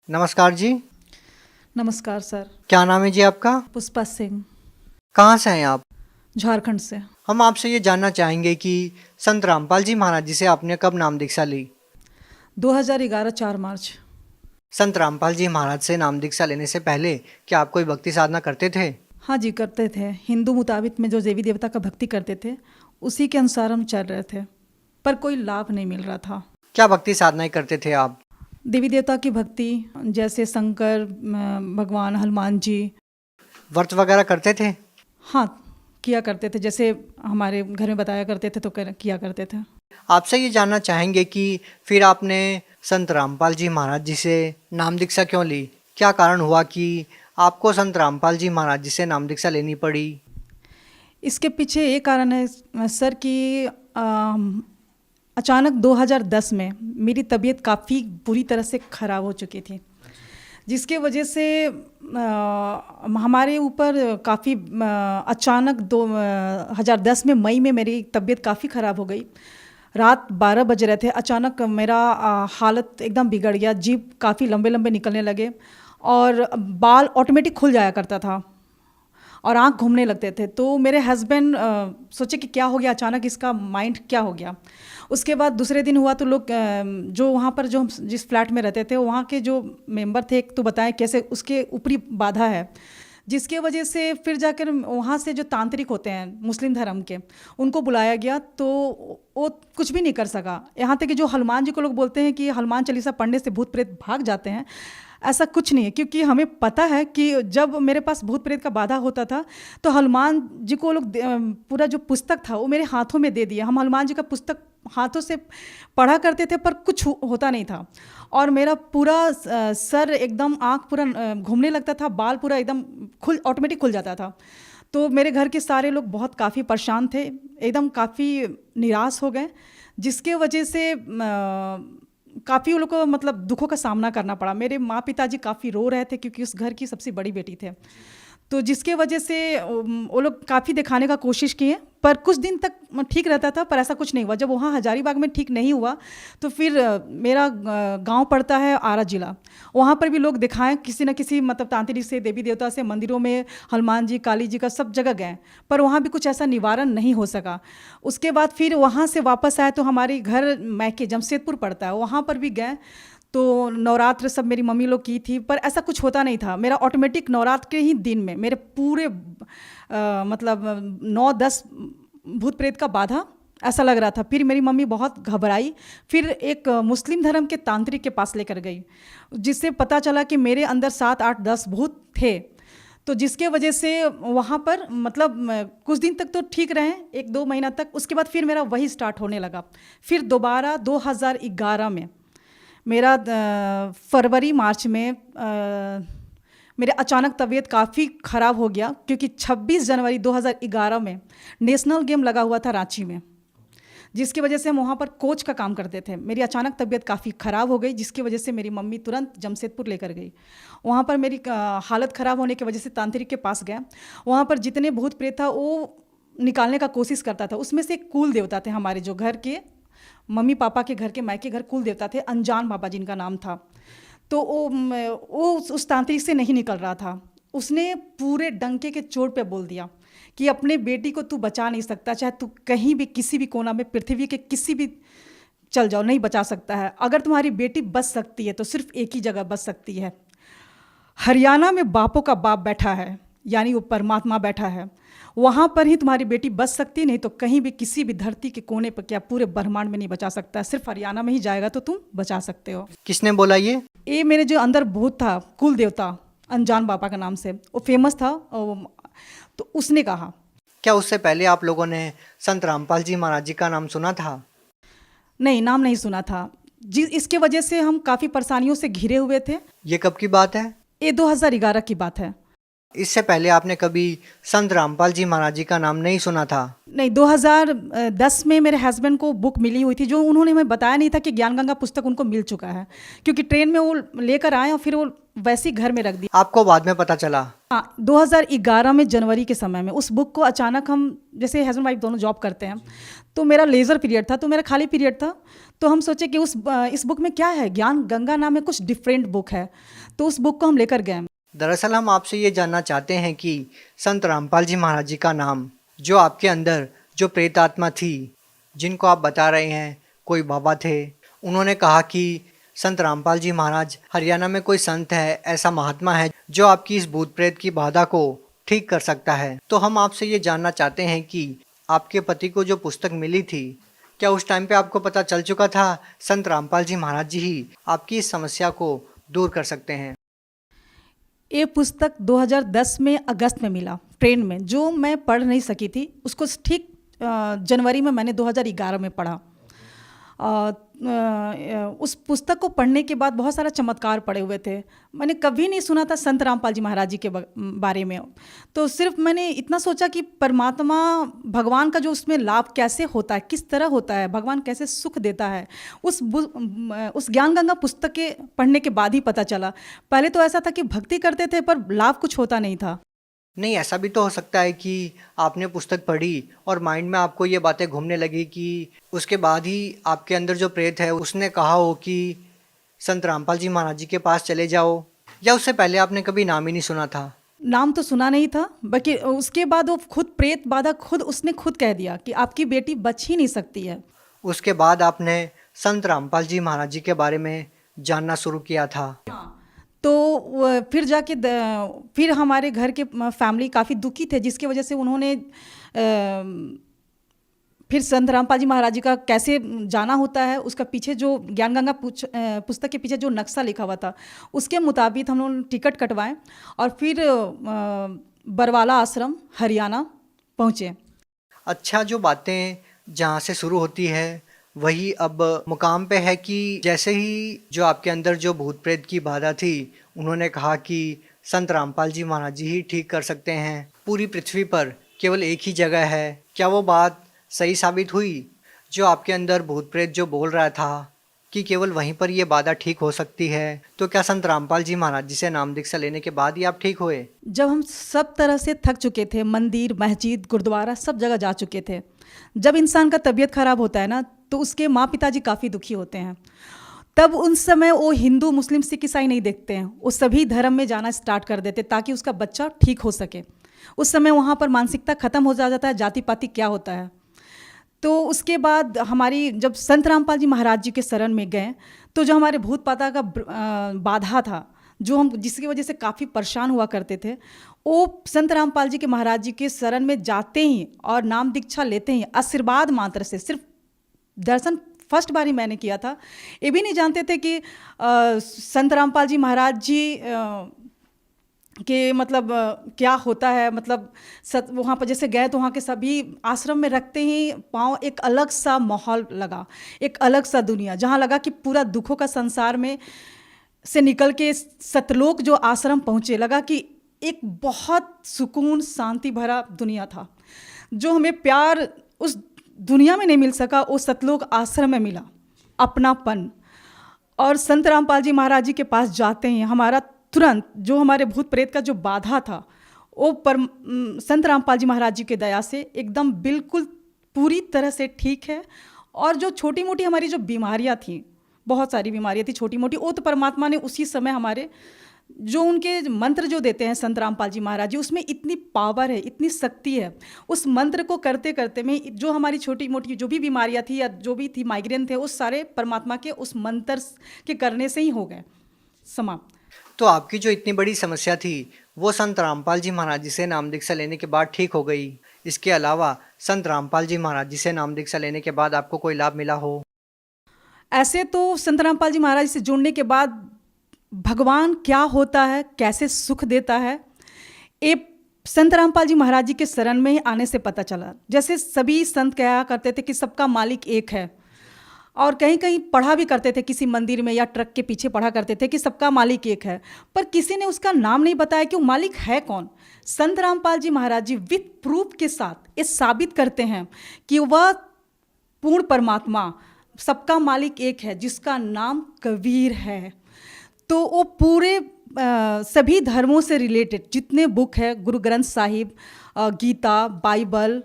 नमस्कार जी। नमस्कार सर। क्या नाम है जी आपका? पुष्पा सिंह, कहाँ से हैं आप? झारखंड से। हम आपसे ये जानना चाहेंगे कि संत रामपाल जी महाराज जी से आपने कब नाम दीक्षा ली? 2011 4 मार्च। संत रामपाल जी महाराज से नाम दीक्षा लेने से पहले क्या आप कोई भक्ति साधना करते थे? हाँ जी, करते थे। हिंदू मुताबिक में जो देवी देवता का भक्ति करते थे उसी के अनुसार हम चल रहे थे, पर कोई लाभ नहीं मिल रहा था। क्या भक्ति साधनाएं करते थे आप? देवी देवता की भक्ति, जैसे शंकर भगवान, हनुमान जी। व्रत वगैरह करते थे? हाँ, किया करते थे, जैसे हमारे घर में बताया करते थे तो किया करते थे। आपसे ये जानना चाहेंगे कि फिर आपने संत रामपाल जी महाराज जी से नाम दीक्षा क्यों ली? क्या कारण हुआ कि आपको संत रामपाल जी महाराज जी से नाम दीक्षा लेनी पड़ी? इसके पीछे ये कारण है सर कि अचानक 2010 में मेरी तबीयत काफ़ी बुरी तरह से ख़राब हो चुकी थी, जिसके वजह से हमारे ऊपर काफ़ी अचानक 2010 में मई में मेरी तबीयत काफ़ी ख़राब हो गई। रात 12 बज रहे थे, अचानक मेरा हालत एकदम बिगड़ गया। जीभ काफ़ी लंबे लंबे निकलने लगे और बाल ऑटोमेटिक खुल जाया करता था और आंख घूमने लगते थे। तो मेरे हस्बैंड सोचे कि क्या हो गया अचानक, इसका माइंड क्या हो गया। उसके बाद दूसरे दिन हुआ तो लोग जो वहाँ पर जो हम जिस फ्लैट में रहते थे वहाँ के जो मेंबर थे, एक तो बताएं कैसे उसके ऊपरी बाधा है, जिसके वजह से फिर जाकर वहाँ से जो तांत्रिक होते हैं मुस्लिम धर्म के, उनको बुलाया गया तो वो कुछ भी नहीं कर सका। यहाँ तक कि जो हनुमान जी को लोग बोलते हैं कि हनुमान चालीसा पढ़ने से भूत प्रेत भाग जाते हैं, ऐसा कुछ नहीं है, क्योंकि हमें पता है कि जब मेरे पास भूत प्रेत का बाधा होता था तो हनुमान जी को लोग पूरा जो पुस्तक था वो मेरे हाथों में दे दिया। हम हनुमान जी का पुस्तक हाथों से पढ़ा करते थे पर कुछ होता नहीं था, और मेरा पूरा सर एकदम, आँख पूरा घूमने लगता था, बाल पूरा एकदम ऑटोमेटिक खुल जाता था। तो मेरे घर के सारे लोग बहुत काफ़ी परेशान थे, एकदम काफ़ी निराश हो गए, जिसके वजह से काफ़ी उन लोग को मतलब दुखों का सामना करना पड़ा। मेरे माँ पिताजी काफ़ी रो रहे थे क्योंकि उस घर की सबसे बड़ी बेटी थे, तो जिसके वजह से वो लोग काफ़ी दिखाने का कोशिश किए, पर कुछ दिन तक ठीक रहता था, पर ऐसा कुछ नहीं हुआ। जब वहाँ हजारीबाग में ठीक नहीं हुआ तो फिर मेरा गांव पड़ता है आरा जिला, वहाँ पर भी लोग दिखाएं किसी न किसी मतलब तांत्रिक से, देवी देवता से, मंदिरों में हनुमान जी, काली जी का सब जगह गए, पर वहाँ भी कुछ ऐसा निवारण नहीं हो सका। उसके बाद फिर वहाँ से वापस आए तो हमारे घर मैके जमशेदपुर पड़ता है, वहाँ पर भी गए तो नवरात्र सब मेरी मम्मी लोग की थी, पर ऐसा कुछ होता नहीं था। मेरा ऑटोमेटिक नवरात्र के ही दिन में मेरे पूरे मतलब 9-10 भूत प्रेत का बाधा ऐसा लग रहा था। फिर मेरी मम्मी बहुत घबराई, फिर एक मुस्लिम धर्म के तांत्रिक के पास लेकर गई, जिससे पता चला कि मेरे अंदर 7-8-10 भूत थे। तो जिसके वजह से वहाँ पर मतलब कुछ दिन तक तो ठीक रहे, 1-2 महीना तक। उसके बाद फिर मेरा वही स्टार्ट होने लगा। फिर दोबारा 2011 में मेरा फरवरी मार्च में मेरे अचानक तबीयत काफ़ी ख़राब हो गया, क्योंकि 26 जनवरी 2011 में नेशनल गेम लगा हुआ था रांची में, जिसकी वजह से हम वहाँ पर कोच का काम करते थे। मेरी अचानक तबीयत काफ़ी ख़राब हो गई, जिसकी वजह से मेरी मम्मी तुरंत जमशेदपुर लेकर गई। वहाँ पर मेरी हालत ख़राब होने की वजह से तांत्रिक के पास गया। वहाँ पर जितने भूत प्रेत था वो निकालने का कोशिश करता था। उसमें से एक कुल देवता थे हमारे जो घर के, मम्मी पापा के घर के मायके घर कुल देवता थे, अनजान बाबा जिनका नाम था। तो वो उस तांत्रिक से नहीं निकल रहा था। उसने पूरे डंके के चोट पे बोल दिया कि अपने बेटी को तू बचा नहीं सकता, चाहे तू कहीं भी किसी भी कोना में पृथ्वी के किसी भी चल जाओ, नहीं बचा सकता है। अगर तुम्हारी बेटी बच सकती है तो सिर्फ एक ही जगह बच सकती है, हरियाणा में बापों का बाप बैठा है, यानी वो परमात्मा बैठा है, वहाँ पर ही तुम्हारी बेटी बच सकती, नहीं तो कहीं भी किसी भी धरती के कोने पर, क्या पूरे ब्रह्मांड में नहीं बचा सकता, सिर्फ हरियाणा में ही जाएगा तो तुम बचा सकते हो। किसने बोला ये? ये मेरे जो अंदर भूत था, कुल देवता अनजान बाबा का नाम से, वो फेमस था, तो उसने कहा। क्या उससे पहले आप लोगों ने संत रामपाल जी महाराज जी का नाम सुना था? नहीं, नाम नहीं सुना था, इसके वजह से हम काफ़ी परेशानियों से घिरे हुए थे। ये कब की बात है? ये 2011 की बात है। इससे पहले आपने कभी संत रामपाल जी महाराज जी का नाम नहीं सुना था? नहीं, 2010 में मेरे हस्बैंड को बुक मिली हुई थी, जो उन्होंने हमें बताया नहीं था कि ज्ञान गंगा पुस्तक उनको मिल चुका है, क्योंकि ट्रेन में वो लेकर आए और फिर वो वैसे ही घर में रख दिया। आपको बाद में पता चला? हाँ, 2011 में जनवरी के समय में उस बुक को अचानक हम, जैसे हस्बैंड वाइफ दोनों जॉब करते हैं, तो मेरा लेज़र पीरियड था, तो मेरा खाली पीरियड था, तो हम सोचे कि इस बुक में क्या है, ज्ञान गंगा नाम में कुछ डिफरेंट बुक है, तो उस बुक को हम लेकर गए। दरअसल हम आपसे ये जानना चाहते हैं कि संत रामपाल जी महाराज जी का नाम, जो आपके अंदर जो प्रेत आत्मा थी, जिनको आप बता रहे हैं कोई बाबा थे, उन्होंने कहा कि संत रामपाल जी महाराज हरियाणा में कोई संत है, ऐसा महात्मा है जो आपकी इस भूत प्रेत की बाधा को ठीक कर सकता है। तो हम आपसे ये जानना चाहते हैं कि आपके पति को जो पुस्तक मिली थी, क्या उस टाइम पे आपको पता चल चुका था संत रामपाल जी महाराज जी ही आपकी इस समस्या को दूर कर सकते हैं? ये पुस्तक 2010 में अगस्त में मिला ट्रेन में, जो मैं पढ़ नहीं सकी थी, उसको ठीक जनवरी में मैंने 2011 में पढ़ा। उस पुस्तक को पढ़ने के बाद बहुत सारा चमत्कार पड़े हुए थे। मैंने कभी नहीं सुना था संत रामपाल जी महाराज जी के बारे में, तो सिर्फ मैंने इतना सोचा कि परमात्मा भगवान का जो उसमें लाभ कैसे होता है, किस तरह होता है, भगवान कैसे सुख देता है, उस ज्ञान गंगा पुस्तक के पढ़ने के बाद ही पता चला। पहले तो ऐसा था कि भक्ति करते थे पर लाभ कुछ होता नहीं था। नहीं, ऐसा भी तो हो सकता है कि आपने पुस्तक पढ़ी और माइंड में आपको ये बातें घूमने लगी कि उसके बाद ही आपके अंदर जो प्रेत है उसने कहा हो कि संत रामपाल जी महाराज जी के पास चले जाओ, या उससे पहले आपने कभी नाम ही नहीं सुना था? नाम तो सुना नहीं था, बाकी उसके बाद वो खुद प्रेत बाधा उसने खुद कह दिया कि आपकी बेटी बच ही नहीं सकती है। उसके बाद आपने संत रामपाल जी महाराज जी के बारे में जानना शुरू किया था। तो फिर जाके फिर हमारे घर के फैमिली काफ़ी दुखी थे, जिसकी वजह से उन्होंने फिर संत रामपाल जी महाराज जी का कैसे जाना होता है, उसका पीछे जो ज्ञान गंगा पुस्तक के पीछे जो नक्शा लिखा हुआ था, उसके मुताबिक हम लोग टिकट कटवाएं और फिर बरवाला आश्रम हरियाणा पहुँचे। अच्छा, जो बातें जहाँ से शुरू होती है वही अब मुकाम पे है कि जैसे ही जो आपके अंदर जो भूत प्रेत की बाधा थी, उन्होंने कहा कि संत रामपाल जी महाराज जी ही ठीक कर सकते हैं, पूरी पृथ्वी पर केवल एक ही जगह है। क्या वो बात सही साबित हुई? जो आपके अंदर भूत प्रेत जो बोल रहा था कि केवल वहीं पर ये बाधा ठीक हो सकती है, तो क्या संत रामपाल जी महाराज जी से नाम दीक्षा लेने के बाद ही आप ठीक हुए? जब हम सब तरह से थक चुके थे, मंदिर मस्जिद गुरुद्वारा सब जगह जा चुके थे, जब इंसान का तबीयत खराब होता है ना, तो उसके माँ पिताजी काफ़ी दुखी होते हैं। तब उन समय वो हिंदू मुस्लिम सिख ईसाई नहीं देखते हैं, वो सभी धर्म में जाना स्टार्ट कर देते ताकि उसका बच्चा ठीक हो सके। उस समय वहाँ पर मानसिकता ख़त्म हो जाता है, जाति पाति क्या होता है। तो उसके बाद हमारी जब संत रामपाल जी महाराज जी के शरण में गए, तो जो हमारे भूत पाता का बाधा था, जो हम जिसकी वजह से काफ़ी परेशान हुआ करते थे, वो संत रामपाल जी के महाराज जी के शरण में जाते ही और नाम दीक्षा लेते ही आशीर्वाद मात्र से, सिर्फ दर्शन फर्स्ट बार ही मैंने किया था, ये भी नहीं जानते थे कि संत रामपाल जी महाराज जी कि मतलब क्या होता है। मतलब वहाँ पर जैसे गए तो वहाँ के सभी आश्रम में रखते ही पाँव एक अलग सा माहौल लगा, एक अलग सा दुनिया, जहाँ लगा कि पूरा दुखों का संसार में से निकल के सतलोक जो आश्रम पहुँचे, लगा कि एक बहुत सुकून शांति भरा दुनिया था। जो हमें प्यार उस दुनिया में नहीं मिल सका, वो सतलोक आश्रम में मिला, अपनापन। और संत रामपाल जी महाराज जी के पास जाते हैं हमारा तुरंत जो हमारे भूत प्रेत का जो बाधा था, वो संत रामपाल जी महाराज जी के दया से एकदम बिल्कुल पूरी तरह से ठीक है। और जो छोटी मोटी हमारी जो बीमारियां थी, बहुत सारी बीमारियां थी छोटी मोटी, वो तो परमात्मा ने उसी समय हमारे जो उनके मंत्र जो देते हैं संत रामपाल जी महाराज जी, उसमें इतनी पावर है, इतनी शक्ति है। उस मंत्र को करते करते में जो हमारी छोटी मोटी जो भी बीमारियां थी या जो भी थी, माइग्रेन थे, उस सारे परमात्मा के उस मंत्र के करने से ही हो गए समाप्त। तो आपकी जो इतनी बड़ी समस्या थी वो संत रामपाल जी महाराज जी से नाम दीक्षा लेने के बाद ठीक हो गई। इसके अलावा संत रामपाल जी महाराज जी से नाम दीक्षा लेने के बाद आपको कोई लाभ मिला हो? ऐसे तो संत रामपाल जी महाराज से जुड़ने के बाद भगवान क्या होता है, कैसे सुख देता है, ये संत रामपाल जी महाराज जी के शरण में ही आने से पता चला। जैसे सभी संत कहा करते थे कि सबका मालिक एक है, और कहीं कहीं पढ़ा भी करते थे, किसी मंदिर में या ट्रक के पीछे पढ़ा करते थे कि सबका मालिक एक है, पर किसी ने उसका नाम नहीं बताया कि वो मालिक है कौन। संत रामपाल जी महाराज जी विथ प्रूफ के साथ ये साबित करते हैं कि वह पूर्ण परमात्मा, सबका मालिक एक है, जिसका नाम कबीर है। तो वो पूरे सभी धर्मों से रिलेटेड जितने बुक है, गुरु ग्रंथ साहिब, गीता, बाइबल,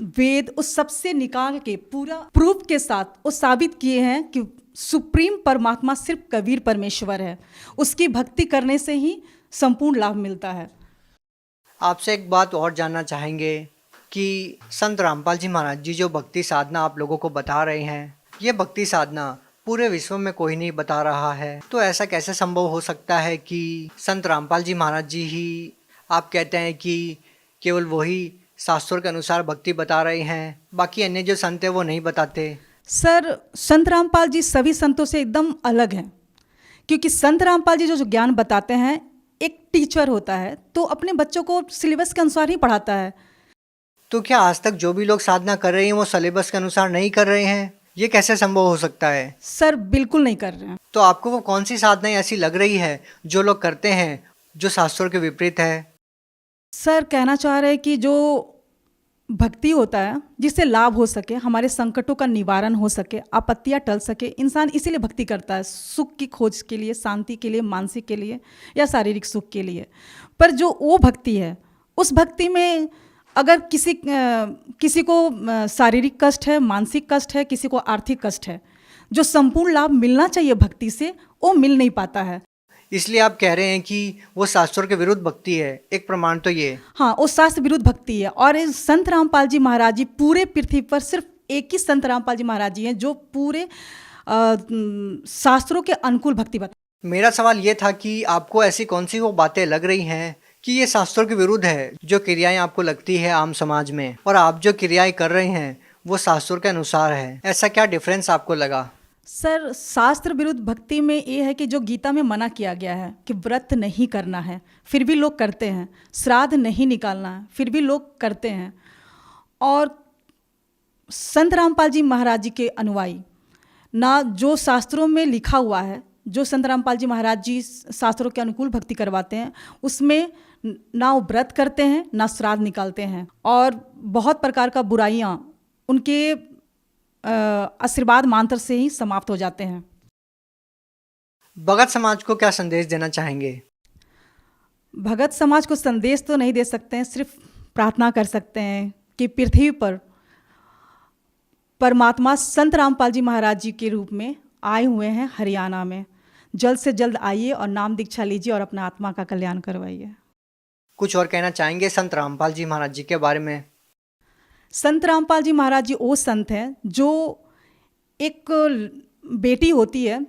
वेद, उस सबसे निकाल के पूरा प्रूफ के साथ वो साबित किए हैं कि सुप्रीम परमात्मा सिर्फ कबीर परमेश्वर है। उसकी भक्ति करने से ही संपूर्ण लाभ मिलता है। आपसे एक बात और जानना चाहेंगे कि संत रामपाल जी महाराज जी जो भक्ति साधना आप लोगों को बता रहे हैं, ये भक्ति साधना पूरे विश्व में कोई नहीं बता रहा है, तो ऐसा कैसे संभव हो सकता है कि संत रामपाल जी महाराज जी ही आप कहते हैं कि केवल वही शास्त्रों के अनुसार भक्ति बता रहे हैं, बाकी अन्य जो संत है वो नहीं बताते? सर, संत रामपाल जी सभी संतों से एकदम अलग हैं, क्योंकि संत रामपाल जी जो ज्ञान बताते हैं, एक टीचर होता है तो अपने बच्चों को सिलेबस के अनुसार ही पढ़ाता है। तो क्या आज तक जो भी लोग साधना कर रहे हैं वो सिलेबस के अनुसार नहीं कर रहे हैं? ये कैसे संभव हो सकता है? सर, बिल्कुल नहीं कर रहे हैं। तो आपको वो कौन सी साधनाएं ऐसी लग रही है जो लोग करते हैं जो शास्त्रों के विपरीत है? सर, कहना चाह रहे हैं कि जो भक्ति होता है जिससे लाभ हो सके, हमारे संकटों का निवारण हो सके, आपत्तियां टल सके, इंसान इसीलिए भक्ति करता है, सुख की खोज के लिए, शांति के लिए, मानसिक के लिए या शारीरिक सुख के लिए। पर जो वो भक्ति है, उस भक्ति में अगर किसी को शारीरिक कष्ट है, मानसिक कष्ट है, किसी को आर्थिक कष्ट है, जो संपूर्ण लाभ मिलना चाहिए भक्ति से, वो मिल नहीं पाता है। इसलिए आप कह रहे हैं कि वो शास्त्रों के विरुद्ध भक्ति है। एक प्रमाण तो ये। हाँ, वो शास्त्र विरुद्ध भक्ति है। और संत रामपाल जी महाराज जी पूरे पृथ्वी पर सिर्फ एक ही संत रामपाल जी महाराज जी हैं जो पूरे शास्त्रों के अनुकूल भक्ति बता। मेरा सवाल ये था कि आपको ऐसी कौन सी वो बातें लग रही हैं कि ये शास्त्रों के विरुद्ध है, जो क्रियाएं आपको लगती है आम समाज में, और आप जो क्रियाएं कर रहे हैं वो शास्त्रों के अनुसार है? ऐसा क्या डिफरेंस आपको लगा? सर, शास्त्र विरुद्ध भक्ति में ये है कि जो गीता में मना किया गया है कि व्रत नहीं करना है, फिर भी लोग करते हैं, श्राद्ध नहीं निकालना है, फिर भी लोग करते हैं। और संत रामपाल जी महाराज जी के अनुयायी ना जो शास्त्रों में लिखा हुआ है, जो संत रामपाल जी महाराज जी शास्त्रों के अनुकूल भक्ति करवाते हैं, उसमें ना वो व्रत करते हैं, ना श्राद्ध निकालते हैं, और बहुत प्रकार का बुराइयाँ उनके आशीर्वाद मंत्र से ही समाप्त हो जाते हैं। भगत समाज को क्या संदेश देना चाहेंगे? भगत समाज को संदेश तो नहीं दे सकते हैं, सिर्फ प्रार्थना कर सकते हैं कि पृथ्वी पर परमात्मा संत रामपाल जी महाराज जी के रूप में आए हुए हैं हरियाणा में। जल्द से जल्द आइए और नाम दीक्षा लीजिए और अपना आत्मा का कल्याण करवाइए। कुछ और कहना चाहेंगे संत रामपाल जी महाराज जी के बारे में? संत रामपाल जी महाराज जी वो संत हैं जो एक बेटी होती है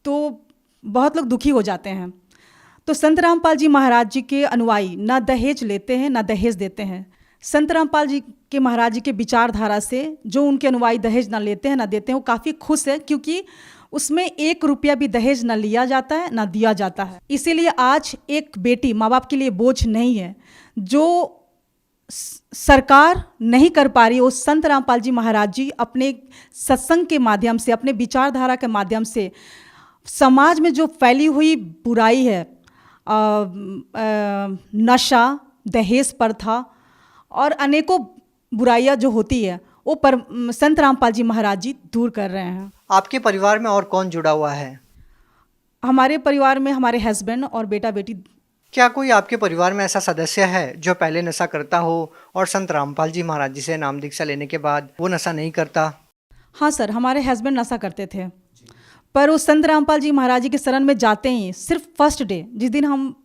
तो बहुत लोग दुखी हो जाते हैं, तो संत रामपाल जी महाराज जी के अनुयायी ना दहेज लेते हैं ना दहेज देते हैं। संत रामपाल जी के महाराज जी के विचारधारा से जो उनके अनुयायी दहेज ना लेते हैं ना देते हैं, वो काफ़ी खुश है, क्योंकि उसमें 1 रुपया भी दहेज ना लिया जाता है ना दिया जाता है। इसीलिए आज एक बेटी माँ बाप के लिए बोझ नहीं है। जो सरकार नहीं कर पा रही, वो संत रामपाल जी महाराज जी अपने सत्संग के माध्यम से, अपने विचारधारा के माध्यम से समाज में जो फैली हुई बुराई है, नशा, दहेज प्रथा और अनेकों बुराइयां जो होती है, वो संत रामपाल जी महाराज जी दूर कर रहे हैं। आपके परिवार में और कौन जुड़ा हुआ है? हमारे परिवार में हमारे हस्बैंड और बेटा बेटी। क्या कोई आपके परिवार में ऐसा सदस्य है जो पहले नशा करता हो और संत रामपाल जी महाराज जी से नाम दीक्षा लेने के बाद वो नशा नहीं करता? हाँ सर, हमारे हस्बैंड नशा करते थे, पर वो संत रामपाल जी महाराज जी के शरण में जाते ही सिर्फ फर्स्ट डे, जिस दिन हम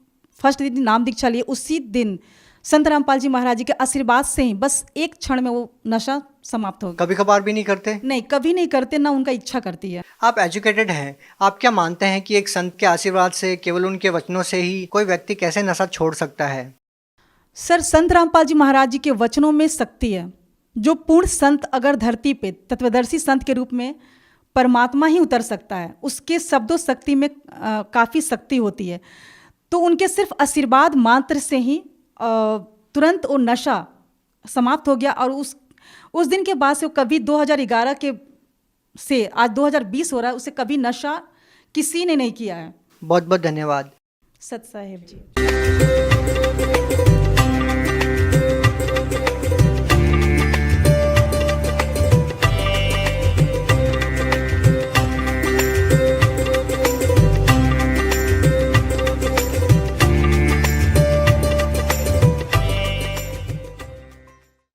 फर्स्ट दिन नाम दीक्षा लिए, उसी दिन संत रामपाल जी महाराज जी के आशीर्वाद से ही बस एक क्षण में वो नशा समाप्त हो गया। कभी कभार भी नहीं करते? नहीं, कभी नहीं करते, ना उनका इच्छा करती है। आप एजुकेटेड हैं, आप क्या मानते हैं कि एक संत के आशीर्वाद से, केवल उनके वचनों से ही कोई व्यक्ति कैसे नशा छोड़ सकता है? सर, संत रामपाल जी महाराज जी के वचनों में शक्ति है। जो पूर्ण संत अगर धरती पे तत्वदर्शी संत के रूप में परमात्मा ही उतर सकता है, उसके शब्दों शक्ति में काफ़ी शक्ति होती है। तो उनके सिर्फ आशीर्वाद मात्र से ही तुरंत वो नशा समाप्त हो गया, और उस दिन के बाद से वो कभी 2011 के से आज 2020 हो रहा है, उसे कभी नशा किसी ने नहीं किया है। बहुत बहुत धन्यवाद। सत साहेब जी।